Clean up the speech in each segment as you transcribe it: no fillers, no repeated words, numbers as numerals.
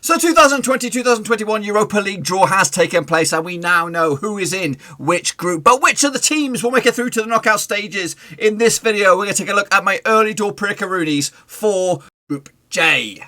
So 2020-2021 Europa League draw has taken place and we now know who is in which group. But which of the teams will make it through to the knockout stages? In this video, we're going to take a look at my early door predickaroonies for Group J.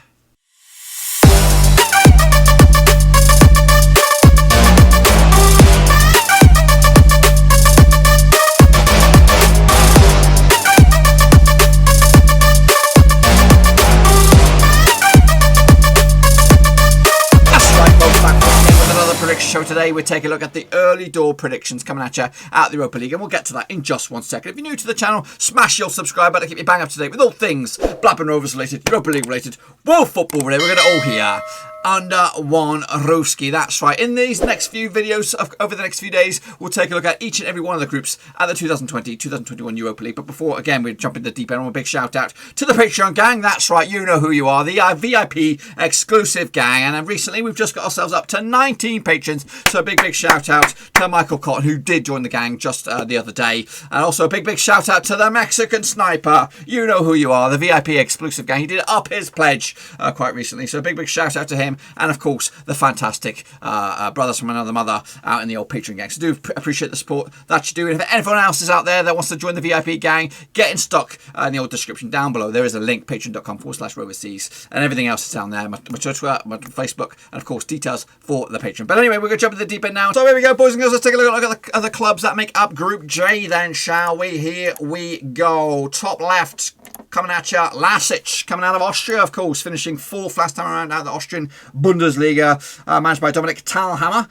Show today, we're taking a look at the early door predictions coming at you at the Europa League, and we'll get to that in just 1 second. If you're new to the channel, smash your subscribe button to keep you bang up to date with all things Blackburn Rovers related, Europa League related, world football related. We're going to all hear under one Ruski. That's right. In these next few videos, over the next few days, we'll take a look at each and every one of the groups at the 2020-2021 Europa League. But before, again, we jump into the deep end, a big shout out to the Patreon gang. That's right. You know who you are. The VIP exclusive gang. And recently, we've just got ourselves up to 19 patrons. So a big shout out to Michael Cotton, who did join the gang just the other day. And also a big shout out to the Mexican Sniper. You know who you are. The VIP exclusive gang. He did up his pledge quite recently. So a big shout out to him. And of course, the fantastic brothers from another mother out in the old Patreon gang. So do appreciate the support that you do. And if anyone else is out there that wants to join the VIP gang, get in stock in the old description down below. There is a link, patreon.com/Roverseas, and everything else is down there. My Twitter, my Facebook, and of course, details for the Patreon. But anyway, we're going to jump into the deep end now. So here we go, boys and girls. Let's take a look at the other clubs that make up Group J then, shall we? Here we go. Top left, coming at you, LASK, coming out of Austria, of course, finishing 4th last time around out of the Austrian Bundesliga, managed by Dominik Thalhammer.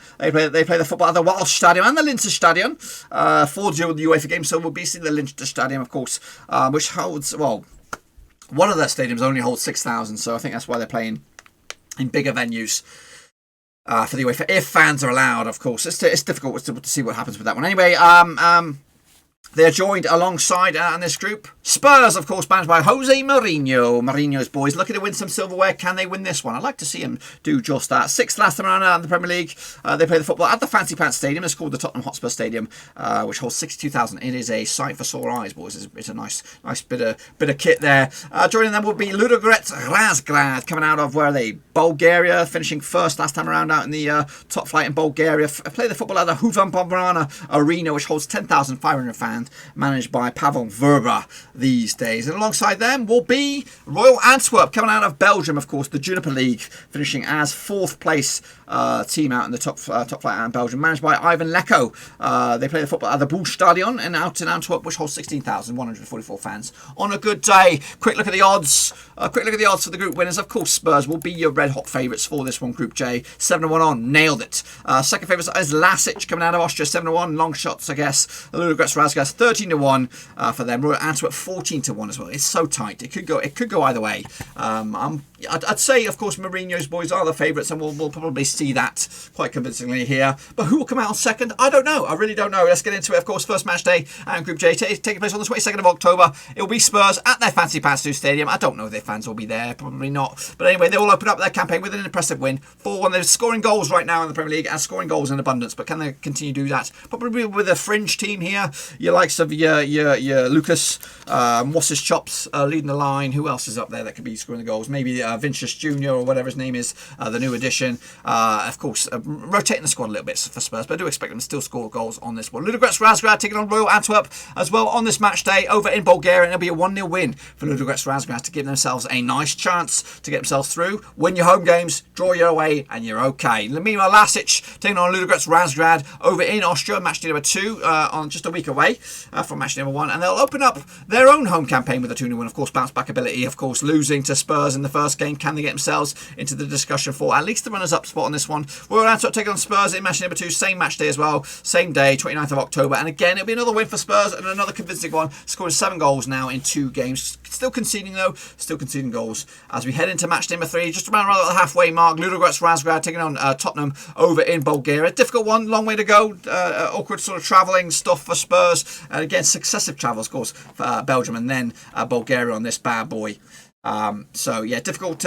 They play the football at the Waldstadion and the Linzer Stadion for the UEFA game. So we'll be seeing the Linzer Stadium, of course, which holds, well, one of their stadiums only holds 6,000. So I think that's why they're playing in bigger venues for the UEFA, if fans are allowed, of course. It's difficult to see what happens with that one. Anyway, they're joined alongside in this group Spurs, of course, managed by Jose Mourinho. Mourinho's boys looking to win some silverware. Can they win this one? I'd like to see him do just that. 6th last time around in the Premier League. They play the football at the Fancy Pants Stadium. It's called the Tottenham Hotspur Stadium, which holds 62,000. It is a sight for sore eyes, boys. It's a nice bit of kit there. Joining them will be Ludogorets Razgrad, coming out of, where are they? Bulgaria, finishing 1st last time around out in the top flight in Bulgaria. Play the football at the Huvan Pobrana Arena, which holds 10,500 fans, managed by Pavel Verba these days. And alongside them will be Royal Antwerp, coming out of Belgium, of course, the Juniper League, finishing as 4th place team out in the top flight out in Belgium, managed by Ivan Leko. They play the football at the Boelstadion and out in Antwerp, which holds 16,144 fans on a good day. Quick look at the odds. Quick look at the odds for the group winners. Of course, Spurs will be your red hot favourites for this one, Group J. 7-1 on, nailed it. Second favourites is LASK, coming out of Austria, 7-1. Long shots, I guess. The Ludogorets Razgrad, 13-1 for them. Royal Antwerp, 14-1 as well. It's so tight. It could go either way. I'd say, of course, Mourinho's boys are the favourites, and we'll probably see that quite convincingly here. But who will come out on second? I don't know. I really don't know. Let's get into it. Of course, first match day and Group J taking place on the 22nd of October. It will be Spurs at their Fancy Pants Stadium. I don't know if their fans will be there. Probably not. But anyway, they will open up their campaign with an impressive win. 4-1. They're scoring goals right now in the Premier League and scoring goals in abundance. But can they continue to do that? Probably with a fringe team here. Your likes of your Lucas, Moss's Chops leading the line. Who else is up there that could be scoring the goals? Maybe Vinicius Jr. or whatever his name is, the new addition. Of course, rotating the squad a little bit for Spurs, but I do expect them to still score goals on this one. Ludogorets Razgrad taking on Royal Antwerp as well on this match day over in Bulgaria, and it'll be a 1-0 win for Ludogorets Razgrad to give themselves a nice chance to get themselves through. Win your home games, draw your away, and you're okay. Meanwhile, LASK taking on Ludogorets Razgrad over in Austria, match day number 2, on just a week away from match number 1, and they'll open up their own home campaign with a 2-0 win. Of course, bounce back ability, of course, losing to Spurs in the first game. Can they get themselves into the discussion for at least the runners-up spot on this one? Royal Antwerp taking on Spurs in match number 2, same match day as well, same day, 29th of October, and again it'll be another win for Spurs and another convincing one, scoring 7 goals now in 2 games. Still conceding goals as we head into match number 3, just around the halfway mark. Ludogorets Razgrad taking on Tottenham over in Bulgaria. Difficult one, long way to go, awkward sort of travelling stuff for Spurs, and again successive travels, of course, for Belgium and then Bulgaria on this bad boy. So yeah, difficult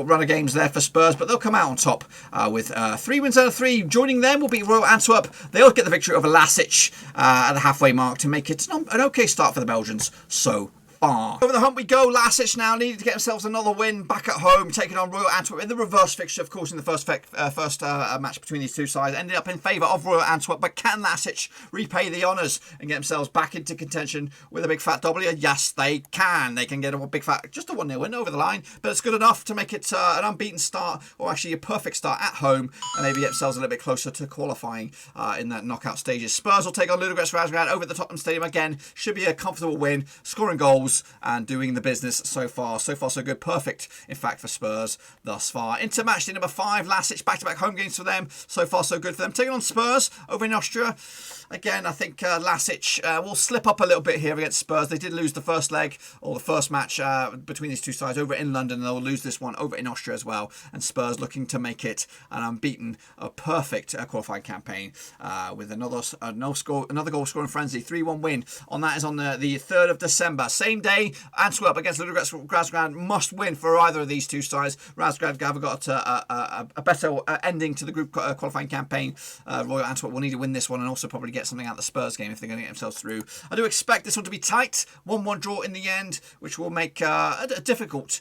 run of games there for Spurs, but they'll come out on top with 3 wins out of 3. Joining them will be Royal Antwerp. They'll get the victory over LASK at the halfway mark to make it an okay start for the Belgians so far. Over the hump we go. LASK now needed to get themselves another win back at home, taking on Royal Antwerp in the reverse fixture, of course, in the first match between these two sides. Ended up in favour of Royal Antwerp, but can LASK repay the honours and get themselves back into contention with a big fat W? Yes, they can. They can get a big fat, just a 1-0 win over the line, but it's good enough to make it an unbeaten start, or actually a perfect start at home, and maybe get themselves a little bit closer to qualifying in that knockout stages. Spurs will take on Ludogorets Razgrad over at the Tottenham Stadium again. Should be a comfortable win, scoring goals and doing the business so far. So far, so good. Perfect, in fact, for Spurs thus far. Into match day number 5. LASK back-to-back home games for them. So far, so good for them. Taking on Spurs over in Austria. Again, I think LASK will slip up a little bit here against Spurs. They did lose the first leg, or the first match between these two sides over in London. They'll lose this one over in Austria as well. And Spurs looking to make it an unbeaten, a perfect qualifying campaign with another goal-scoring frenzy. 3-1 win. On that is on the 3rd of December. Same day, Antwerp against Ludogorets Razgrad, must win for either of these two sides. Razgrad have got a better ending to the group qualifying campaign. Royal Antwerp will need to win this one and also probably get something out of the Spurs game if they're going to get themselves through. I do expect this one to be tight. 1-1 draw in the end, which will make a difficult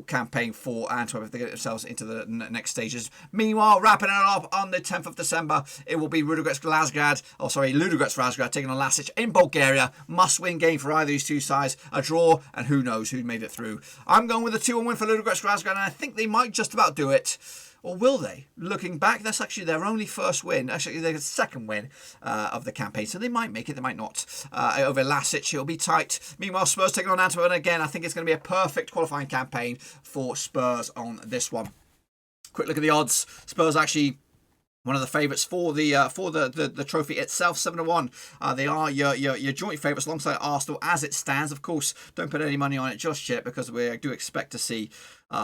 campaign for Antwerp if they get themselves into the next stages. Meanwhile, wrapping it up on the 10th of December, it will be Ludogorets Razgrad taking on LASK in Bulgaria. Must-win game for either of these two sides. A draw, and who knows who made it through. I'm going with a 2-1 win for Ludogorets Razgrad, and I think they might just about do it. Or will they? Looking back, that's actually their only first win. Actually, their second win of the campaign. So they might make it, they might not. Over LASK, it'll be tight. Meanwhile, Spurs taking on Antwerp. And again, I think it's going to be a perfect qualifying campaign for Spurs on this one. Quick look at the odds. Spurs actually one of the favourites for the trophy itself, 7-1. They are your joint favourites alongside Arsenal as it stands. Of course, don't put any money on it just yet because we do expect to see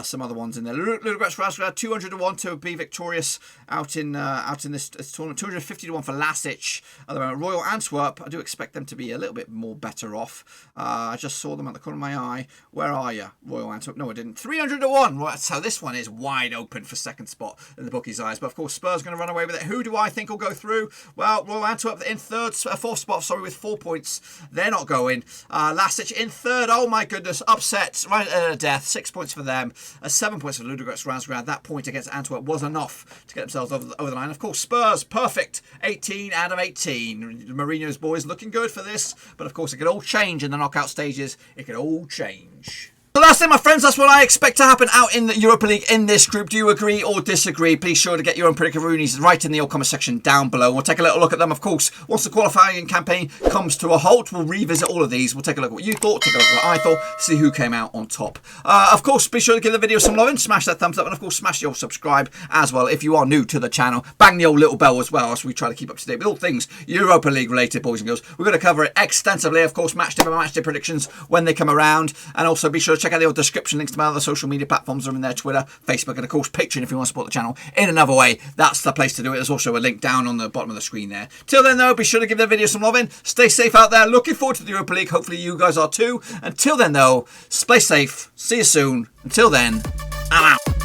some other ones in there. Ludogorets Razgrad 200-1 to be victorious out in this tournament. 250-1 for LASK. At the moment, Royal Antwerp, I do expect them to be a little bit more better off. I just saw them at the corner of my eye. Where are you, Royal Antwerp? No, I didn't. 300-1. Right, so this one is wide open for second spot in the bookies' eyes. But of course, Spurs going to run away with it. Who do I think will go through? Well, Royal Antwerp in fourth spot. Sorry, with 4 points. They're not going. LASK in third. Oh my goodness, upset right at death. 6 points for them. 7 points for Ludogorets Razgrad. That point against Antwerp was enough to get themselves over the line. Of course, Spurs, perfect. 18 out of 18. Mourinho's boys looking good for this. But of course, it could all change in the knockout stages. It could all change. So that's it, my friends. That's what I expect to happen out in the Europa League in this group. Do you agree or disagree? Please sure to get your own predictions right in the comment section down below. We'll take a little look at them, of course. Once the qualifying campaign comes to a halt, we'll revisit all of these. We'll take a look at what you thought, take a look at what I thought, see who came out on top. Of course, be sure to give the video some love and smash that thumbs up. And of course, smash the old subscribe as well if you are new to the channel. Bang the old little bell as well as we try to keep up to date with all things Europa League related, boys and girls. We're going to cover it extensively, of course, match day by match day predictions when they come around. And also be sure to check out the old description links to my other social media platforms are in there, Twitter, Facebook, and of course Patreon if you want to support the channel in another way. That's the place to do it. There's also a link down on the bottom of the screen there. Till then though, be sure to give the video some loving. Stay safe out there. Looking forward to the Europa League. Hopefully you guys are too. Until then though, stay safe. See you soon. Until then, I'm out.